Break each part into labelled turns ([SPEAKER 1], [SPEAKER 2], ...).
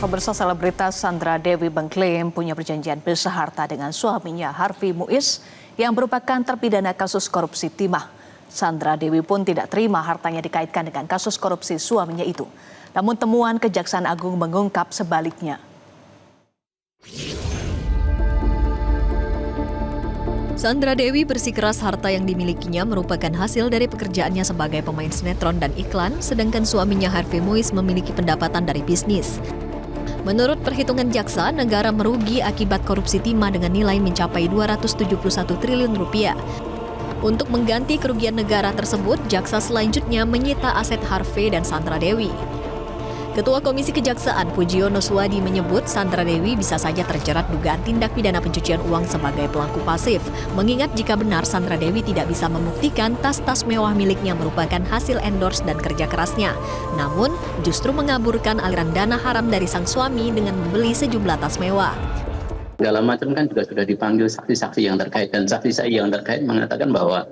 [SPEAKER 1] Pemirsa, selebritas Sandra Dewi mengklaim punya perjanjian besar harta dengan suaminya Harvey Muiz yang merupakan terpidana kasus korupsi timah. Sandra Dewi pun tidak terima hartanya dikaitkan dengan kasus korupsi suaminya itu. Namun temuan Kejaksaan Agung mengungkap sebaliknya.
[SPEAKER 2] Sandra Dewi bersikeras harta yang dimilikinya merupakan hasil dari pekerjaannya sebagai pemain sinetron dan iklan, sedangkan suaminya Harvey Muiz memiliki pendapatan dari bisnis. Menurut perhitungan jaksa, negara merugi akibat korupsi timah dengan nilai mencapai 271 triliun rupiah. Untuk mengganti kerugian negara tersebut, jaksa selanjutnya menyita aset Harvey dan Sandra Dewi. Ketua Komisi Kejaksaan Pujiono Suwadi menyebut Sandra Dewi bisa saja terjerat dugaan tindak pidana pencucian uang sebagai pelaku pasif, mengingat jika benar Sandra Dewi tidak bisa membuktikan tas-tas mewah miliknya merupakan hasil endorse dan kerja kerasnya. Namun, justru mengaburkan aliran dana haram dari sang suami dengan membeli sejumlah tas mewah.
[SPEAKER 3] Segala macam kan juga sudah dipanggil saksi-saksi yang terkait, dan saksi yang terkait mengatakan bahwa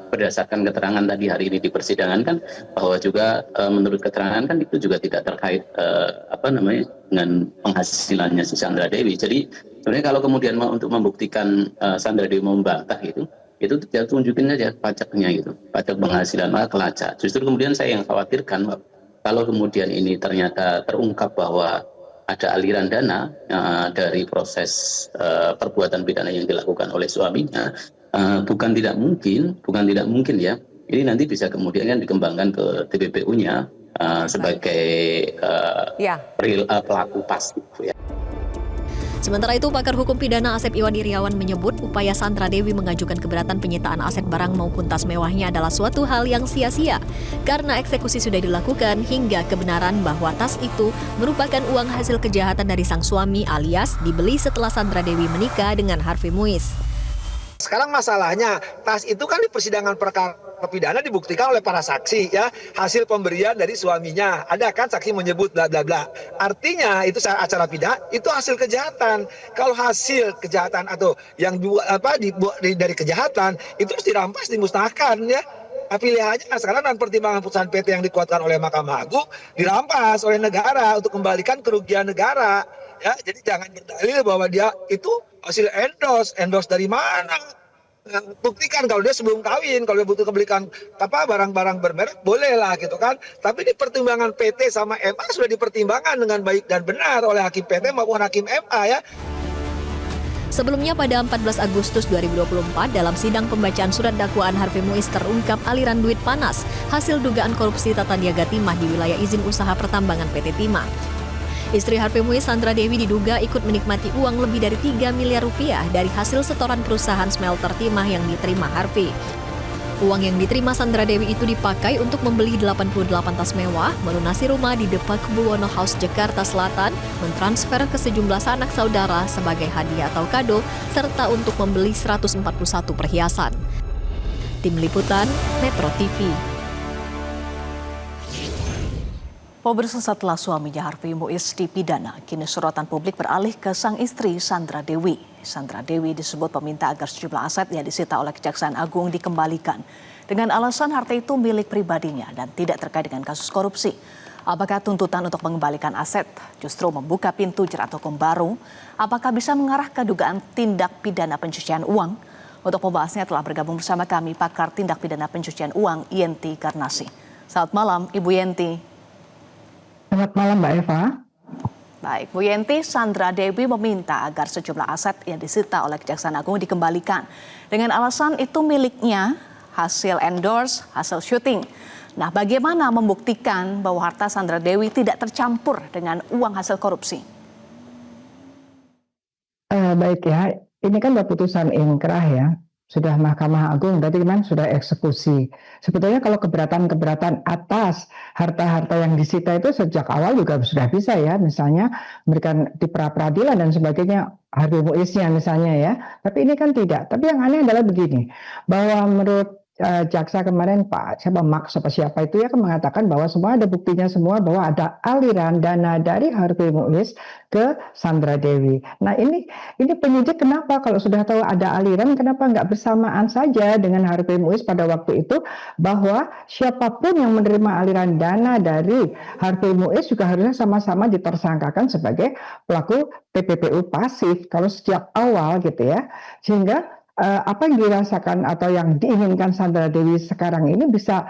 [SPEAKER 3] berdasarkan keterangan tadi hari ini di persidangan kan bahwa juga menurut keterangan kan itu juga tidak terkait dengan penghasilannya si Sandra Dewi. Jadi sebenarnya kalau kemudian untuk membuktikan Sandra Dewi membantah itu tidak tunjukin aja pajaknya gitu, pajak penghasilan malah kelacak. Justru kemudian saya yang khawatirkan kalau kemudian ini ternyata terungkap bahwa ada aliran dana dari proses perbuatan pidana yang dilakukan oleh suaminya. Bukan tidak mungkin ya. Ini nanti bisa kemudian kan dikembangkan ke TPPU-nya sebagai pelaku pasif ya.
[SPEAKER 2] Sementara itu, pakar hukum pidana Asep Iwan Iriawan menyebut upaya Sandra Dewi mengajukan keberatan penyitaan aset barang maupun tas mewahnya adalah suatu hal yang sia-sia. Karena eksekusi sudah dilakukan hingga kebenaran bahwa tas itu merupakan uang hasil kejahatan dari sang suami alias dibeli setelah Sandra Dewi menikah dengan Harvey Muiz.
[SPEAKER 4] Sekarang masalahnya, tas itu kan di persidangan perkara pidana dibuktikan oleh para saksi ya, hasil pemberian dari suaminya. Ada kan saksi menyebut bla bla bla. Artinya itu acara pidana itu hasil kejahatan. Kalau hasil kejahatan atau yang dari kejahatan itu harus dirampas, dimusnahkan ya. Pilihannya sekarang dan pertimbangan putusan PT yang dikuatkan oleh Mahkamah Agung dirampas oleh negara untuk kembalikan kerugian negara. Ya, jadi jangan berdalil bahwa dia itu hasil endorse dari mana? Buktikan kalau dia sebelum kawin, kalau dia butuh kebelikan barang-barang bermerek, bolehlah gitu kan. Tapi di pertimbangan PT sama MA sudah dipertimbangkan dengan baik dan benar oleh hakim PT maupun hakim MA ya.
[SPEAKER 2] Sebelumnya pada 14 Agustus 2024 dalam sidang pembacaan surat dakwaan Harvey Muiz terungkap aliran duit panas hasil dugaan korupsi tata niaga timah di wilayah izin usaha pertambangan PT Timah. Istri Harvey Muiz, Sandra Dewi, diduga ikut menikmati uang lebih dari 3 miliar rupiah dari hasil setoran perusahaan smelter timah yang diterima Harvey. Uang yang diterima Sandra Dewi itu dipakai untuk membeli 88 tas mewah, melunasi rumah di Depak Buwono House, Jakarta Selatan, mentransfer ke sejumlah sanak saudara sebagai hadiah atau kado, serta untuk membeli 141 perhiasan. Tim Liputan, Metro TV.
[SPEAKER 1] Pemirsa, setelah suaminya Harvey Muiz dipidana, kini sorotan publik beralih ke sang istri Sandra Dewi. Sandra Dewi disebut meminta agar sejumlah aset yang disita oleh Kejaksaan Agung dikembalikan dengan alasan harta itu milik pribadinya dan tidak terkait dengan kasus korupsi. Apakah tuntutan untuk mengembalikan aset justru membuka pintu jerat hukum baru? Apakah bisa mengarah ke dugaan tindak pidana pencucian uang? Untuk membahasnya telah bergabung bersama kami pakar tindak pidana pencucian uang Yenti Garnasi. Selamat malam Ibu Yenti.
[SPEAKER 5] Selamat malam Mbak Eva.
[SPEAKER 1] Baik, Bu Yenti, Sandra Dewi meminta agar sejumlah aset yang disita oleh Kejaksaan Agung dikembalikan. Dengan alasan itu miliknya, hasil endorse, hasil syuting. Nah, bagaimana membuktikan bahwa harta Sandra Dewi tidak tercampur dengan uang hasil korupsi?
[SPEAKER 5] Baik ya, ini kan udah putusan inkrah ya. Sudah Mahkamah Agung, berarti kan sudah eksekusi. Sebetulnya kalau keberatan-keberatan atas harta-harta yang disita itu sejak awal juga sudah bisa ya, misalnya memberikan di pra-peradilan dan sebagainya, Harvey Muiznya misalnya ya. Tapi ini kan tidak. Tapi yang aneh adalah begini, bahwa menurut jaksa kemarin Pak siapa itu ya kan mengatakan bahwa semua ada buktinya semua bahwa ada aliran dana dari Harvey Muiz ke Sandra Dewi. Nah ini penyidik kenapa kalau sudah tahu ada aliran kenapa nggak bersamaan saja dengan Harvey Muiz pada waktu itu, bahwa siapapun yang menerima aliran dana dari Harvey Muiz juga harusnya sama-sama ditersangkakan sebagai pelaku TPPU pasif kalau sejak awal gitu ya, sehingga apa yang dirasakan atau yang diinginkan Sandra Dewi sekarang ini bisa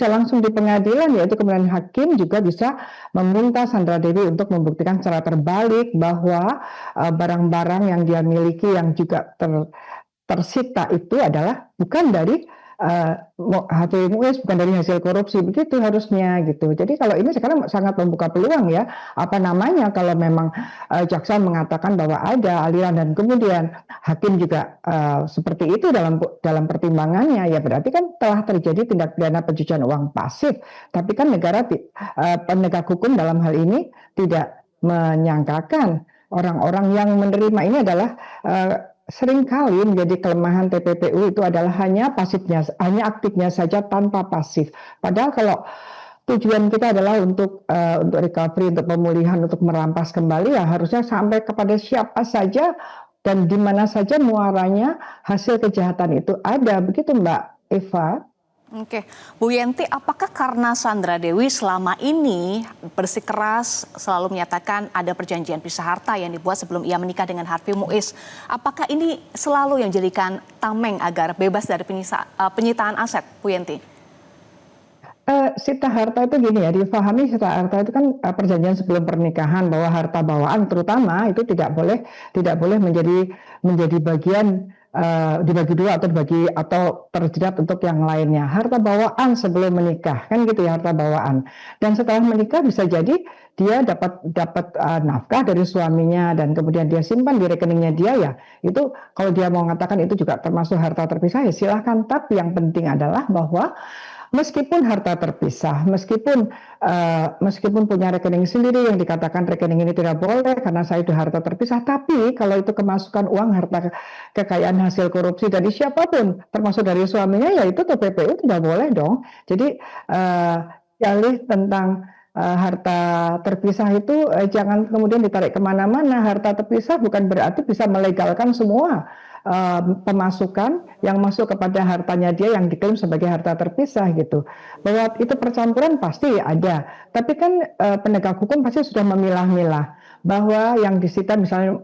[SPEAKER 5] langsung di pengadilan, yaitu kemudian hakim juga bisa meminta Sandra Dewi untuk membuktikan secara terbalik bahwa barang-barang yang dia miliki yang juga tersita itu adalah bukan dari Harvey Muiz, bukan dari hasil korupsi, begitu harusnya gitu. Jadi kalau ini sekarang sangat membuka peluang ya, apa namanya kalau memang jaksa mengatakan bahwa ada aliran dan kemudian hakim juga seperti itu dalam pertimbangannya, ya berarti kan telah terjadi tindak pidana pencucian uang pasif. Tapi kan negara penegak hukum dalam hal ini tidak menyangkakan orang-orang yang menerima ini adalah seringkali menjadi kelemahan TPPU itu adalah hanya aktifnya saja tanpa pasif. Padahal kalau tujuan kita adalah untuk recovery, untuk pemulihan, untuk merampas kembali, ya harusnya sampai kepada siapa saja dan di mana saja muaranya hasil kejahatan itu ada, begitu Mbak Eva.
[SPEAKER 1] Oke, Bu Yenti, apakah karena Sandra Dewi selama ini bersikeras selalu menyatakan ada perjanjian pisah harta yang dibuat sebelum ia menikah dengan Harvey Muiz, apakah ini selalu yang jadikan tameng agar bebas dari penyitaan aset, Bu Yenti?
[SPEAKER 5] Sita harta itu gini ya, difahami sita harta itu kan perjanjian sebelum pernikahan bahwa harta bawaan terutama itu tidak boleh menjadi bagian dibagi dua atau terjerat untuk yang lainnya. Harta bawaan sebelum menikah kan gitu ya, harta bawaan. Dan setelah menikah bisa jadi dia dapat nafkah dari suaminya dan kemudian dia simpan di rekeningnya dia, ya itu kalau dia mau mengatakan itu juga termasuk harta terpisah ya silahkan. Tapi yang penting adalah bahwa meskipun harta terpisah, meskipun punya rekening sendiri yang dikatakan rekening ini tidak boleh karena saya itu harta terpisah, tapi kalau itu kemasukan uang harta kekayaan hasil korupsi dari siapapun, termasuk dari suaminya, ya itu TPPU tidak boleh dong. Jadi alih tentang harta terpisah itu jangan kemudian ditarik kemana-mana. Harta terpisah bukan berarti bisa melegalkan semua pemasukan yang masuk kepada hartanya dia yang diklaim sebagai harta terpisah gitu. Bahwa itu percampuran pasti ada, tapi kan penegak hukum pasti sudah memilah-milah bahwa yang disita misalnya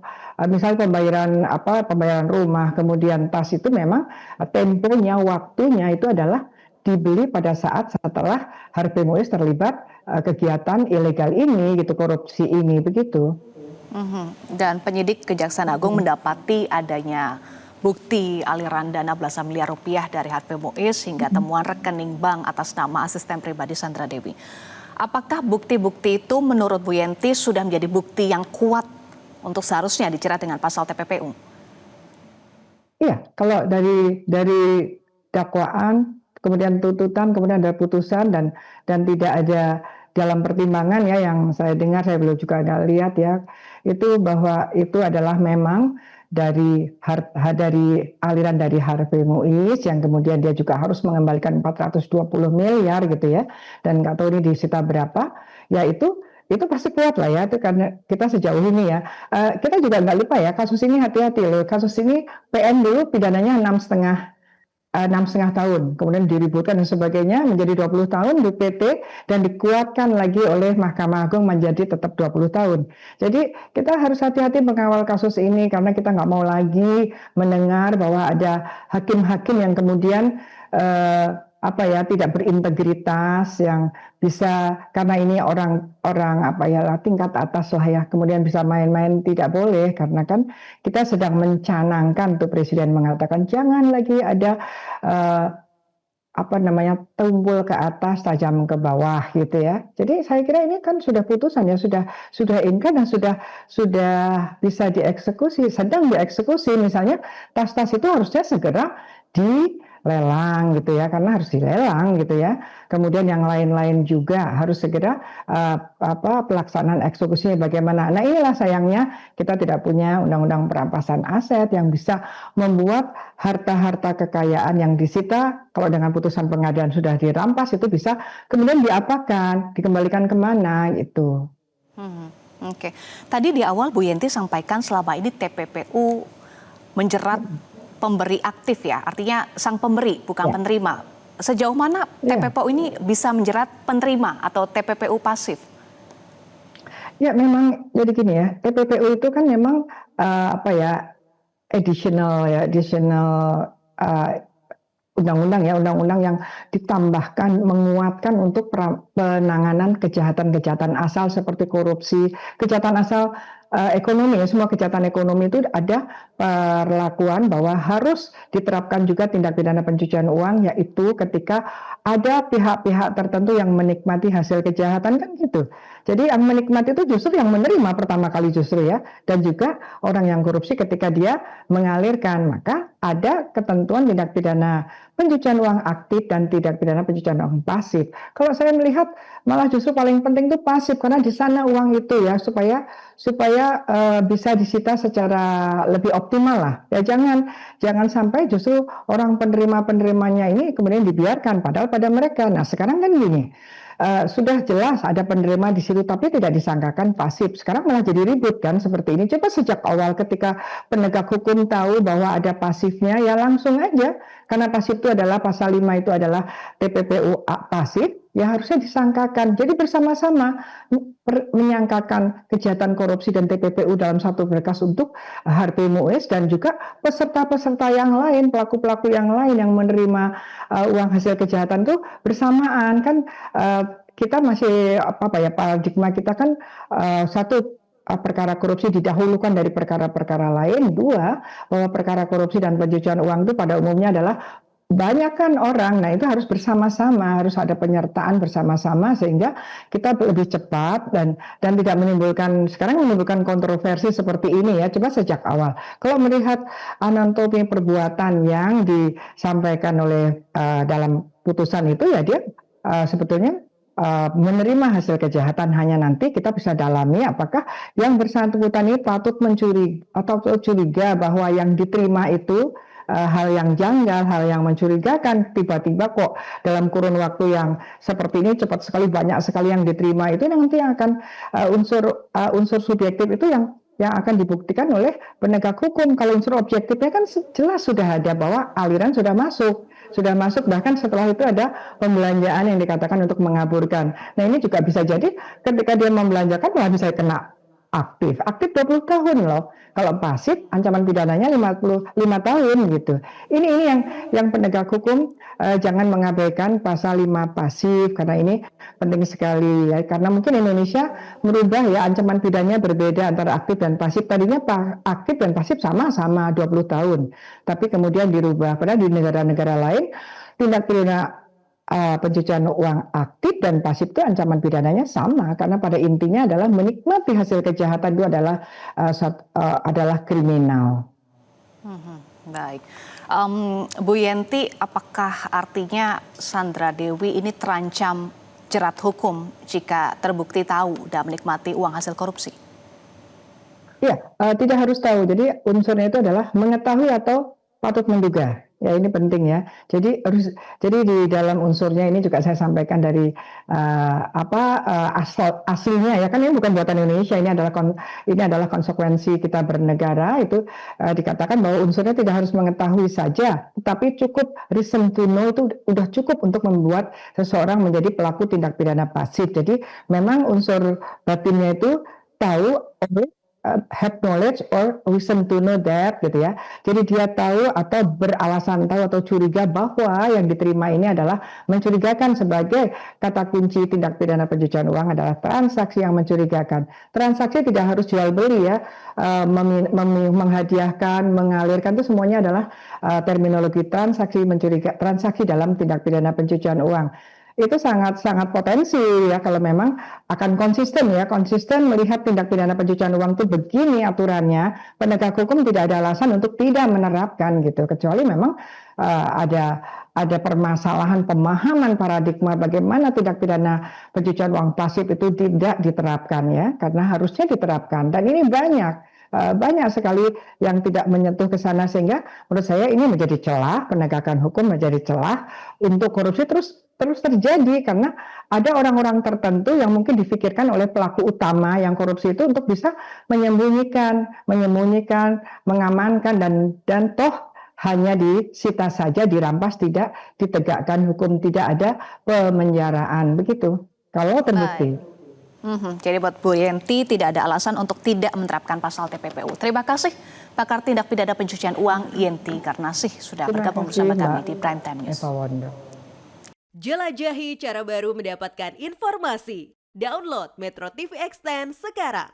[SPEAKER 5] pembayaran rumah, kemudian tas itu memang temponya, waktunya itu adalah dibeli pada saat setelah Harvey Muiz terlibat kegiatan ilegal ini gitu, korupsi ini, begitu.
[SPEAKER 1] Dan penyidik Kejaksaan Agung mendapati adanya bukti aliran dana belasan miliar rupiah dari Harvey Muiz hingga temuan rekening bank atas nama asisten pribadi Sandra Dewi. Apakah bukti-bukti itu menurut Bu Yenti sudah menjadi bukti yang kuat untuk seharusnya dijerat dengan pasal TPPU?
[SPEAKER 5] Iya, kalau dari dakwaan, kemudian tuntutan, kemudian ada putusan dan tidak ada dalam pertimbangan ya yang saya dengar, saya belum juga ada lihat ya, itu bahwa itu adalah memang dari aliran dari Harvey Muiz yang kemudian dia juga harus mengembalikan 420 miliar gitu ya, dan nggak tahu ini disita berapa, ya itu pasti kuat lah ya, itu karena kita sejauh ini ya, kita juga nggak lupa ya kasus ini, hati-hati loh, kasus ini PN dulu pidananya 6,5 tahun, kemudian diributkan dan sebagainya menjadi 20 tahun di PT dan dikuatkan lagi oleh Mahkamah Agung menjadi tetap 20 tahun. Jadi kita harus hati-hati mengawal kasus ini karena kita nggak mau lagi mendengar bahwa ada hakim-hakim yang kemudian tidak berintegritas, yang bisa karena ini orang tingkat atas lah ya, kemudian bisa main-main. Tidak boleh, karena kan kita sedang mencanangkan tuh Presiden mengatakan jangan lagi ada tumpul ke atas tajam ke bawah gitu ya. Jadi saya kira ini kan sudah putusan ya, sudah inkrah dan sudah bisa dieksekusi, sedang dieksekusi. Misalnya tas-tas itu harusnya segera lelang gitu ya, karena harus dilelang gitu ya. Kemudian yang lain-lain juga harus segera pelaksanaan eksekusinya bagaimana. Nah inilah sayangnya kita tidak punya undang-undang perampasan aset yang bisa membuat harta-harta kekayaan yang disita kalau dengan putusan pengadilan sudah dirampas itu bisa kemudian diapakan, dikembalikan kemana gitu.
[SPEAKER 1] Oke. Tadi di awal Bu Yenti sampaikan selama ini TPPU menjerat pemberi aktif ya, artinya sang pemberi bukan penerima. Sejauh mana TPPU ini bisa menjerat penerima atau TPPU pasif?
[SPEAKER 5] Ya memang jadi gini ya, TPPU itu kan memang additional undang-undang yang ditambahkan menguatkan untuk penanganan kejahatan-kejahatan asal seperti korupsi, kejahatan asal ekonomi, semua kejahatan ekonomi itu ada perlakuan bahwa harus diterapkan juga tindak pidana pencucian uang, yaitu ketika ada pihak-pihak tertentu yang menikmati hasil kejahatan kan gitu. Jadi yang menikmati itu justru yang menerima pertama kali justru ya, dan juga orang yang korupsi ketika dia mengalirkan, maka ada ketentuan tindak pidana pencucian uang aktif dan tindak pidana pencucian uang pasif. Kalau saya melihat malah justru paling penting itu pasif karena di sana uang itu ya supaya bisa disita secara lebih optimal lah. Ya jangan sampai justru orang penerimanya ini kemudian dibiarkan padahal pada mereka. Nah sekarang kan gini. Sudah jelas ada penerima di situ tapi tidak disangkakan pasif. Sekarang malah jadi ribut kan seperti ini. Coba sejak awal ketika penegak hukum tahu bahwa ada pasifnya ya langsung aja. Karena pasif itu adalah pasal 5 itu adalah TPPU pasif, ya harusnya disangkakan. Jadi bersama-sama menyangkakan kejahatan korupsi dan TPPU dalam satu berkas untuk Harvey Mois dan juga peserta-peserta yang lain, pelaku-pelaku yang lain yang menerima uang hasil kejahatan itu bersamaan kan. Kita masih paradigma kita kan satu perkara korupsi didahulukan dari perkara-perkara lain, dua bahwa perkara korupsi dan pencucian uang itu pada umumnya adalah banyakkan orang, nah itu harus bersama-sama, harus ada penyertaan bersama-sama sehingga kita lebih cepat dan tidak menimbulkan kontroversi seperti ini ya. Coba sejak awal, kalau melihat anatomi perbuatan yang disampaikan oleh dalam putusan itu ya dia sebetulnya menerima hasil kejahatan, hanya nanti kita bisa dalami apakah yang bersangkutan ini patut mencuri atau curiga bahwa yang diterima itu hal yang janggal, hal yang mencurigakan, tiba-tiba kok dalam kurun waktu yang seperti ini cepat sekali banyak sekali yang diterima, itu nanti akan unsur subjektif itu yang akan dibuktikan oleh penegak hukum. Kalau unsur objektifnya kan jelas sudah ada bahwa aliran sudah masuk bahkan setelah itu ada pembelanjaan yang dikatakan untuk mengaburkan. Nah ini juga bisa jadi ketika dia membelanjakan malah bisa kena aktif 20 tahun loh. Kalau pasif ancaman pidananya 55 tahun gitu. Ini yang penegak hukum jangan mengabaikan pasal 5 pasif karena ini penting sekali ya. Karena mungkin Indonesia merubah ya ancaman pidananya berbeda antara aktif dan pasif. Tadinya aktif dan pasif sama-sama 20 tahun. Tapi kemudian dirubah. Padahal di negara-negara lain tindak pidana pencucian uang aktif dan pasif itu ancaman pidananya sama karena pada intinya adalah menikmati hasil kejahatan itu adalah kriminal.
[SPEAKER 1] Baik, Bu Yenti, apakah artinya Sandra Dewi ini terancam jerat hukum jika terbukti tahu dan menikmati uang hasil korupsi?
[SPEAKER 5] Iya, tidak harus tahu. Jadi unsurnya itu adalah mengetahui atau patut menduga. Ya ini penting ya. Jadi di dalam unsurnya ini juga saya sampaikan dari aslinya ya kan ini bukan buatan Indonesia, ini adalah konsekuensi kita bernegara itu dikatakan bahwa unsurnya tidak harus mengetahui saja, tapi cukup reason to know itu udah cukup untuk membuat seseorang menjadi pelaku tindak pidana pasif. Jadi memang unsur batinnya itu tahu have knowledge or reason to know that gitu ya. Jadi dia tahu atau beralasan tahu atau curiga bahwa yang diterima ini adalah mencurigakan. Sebagai kata kunci tindak pidana pencucian uang adalah transaksi yang mencurigakan. Transaksi tidak harus jual beli ya, menghadiahkan, mengalirkan itu semuanya adalah terminologi transaksi dalam tindak pidana pencucian uang. itu sangat potensi ya kalau memang akan konsisten melihat tindak pidana pencucian uang itu begini aturannya, penegak hukum tidak ada alasan untuk tidak menerapkan gitu, kecuali memang ada permasalahan pemahaman paradigma bagaimana tindak pidana pencucian uang pasif itu tidak diterapkan ya, karena harusnya diterapkan, dan ini banyak sekali yang tidak menyentuh ke sana, sehingga menurut saya ini menjadi celah, penegakan hukum menjadi celah untuk korupsi terus terjadi, karena ada orang-orang tertentu yang mungkin difikirkan oleh pelaku utama yang korupsi itu untuk bisa menyembunyikan, mengamankan, dan toh hanya disita saja, dirampas, tidak ditegakkan hukum, tidak ada pemenjaraan, begitu kalau terbukti.
[SPEAKER 1] Jadi buat Bu Yenti tidak ada alasan untuk tidak menerapkan pasal TPPU. Terima kasih pakar tindak pidana pencucian uang Yenti Garnasih sudah bergabung bersama kami di Prime Time News.
[SPEAKER 6] Jelajahi cara baru mendapatkan informasi. Download Metro TV Extend sekarang.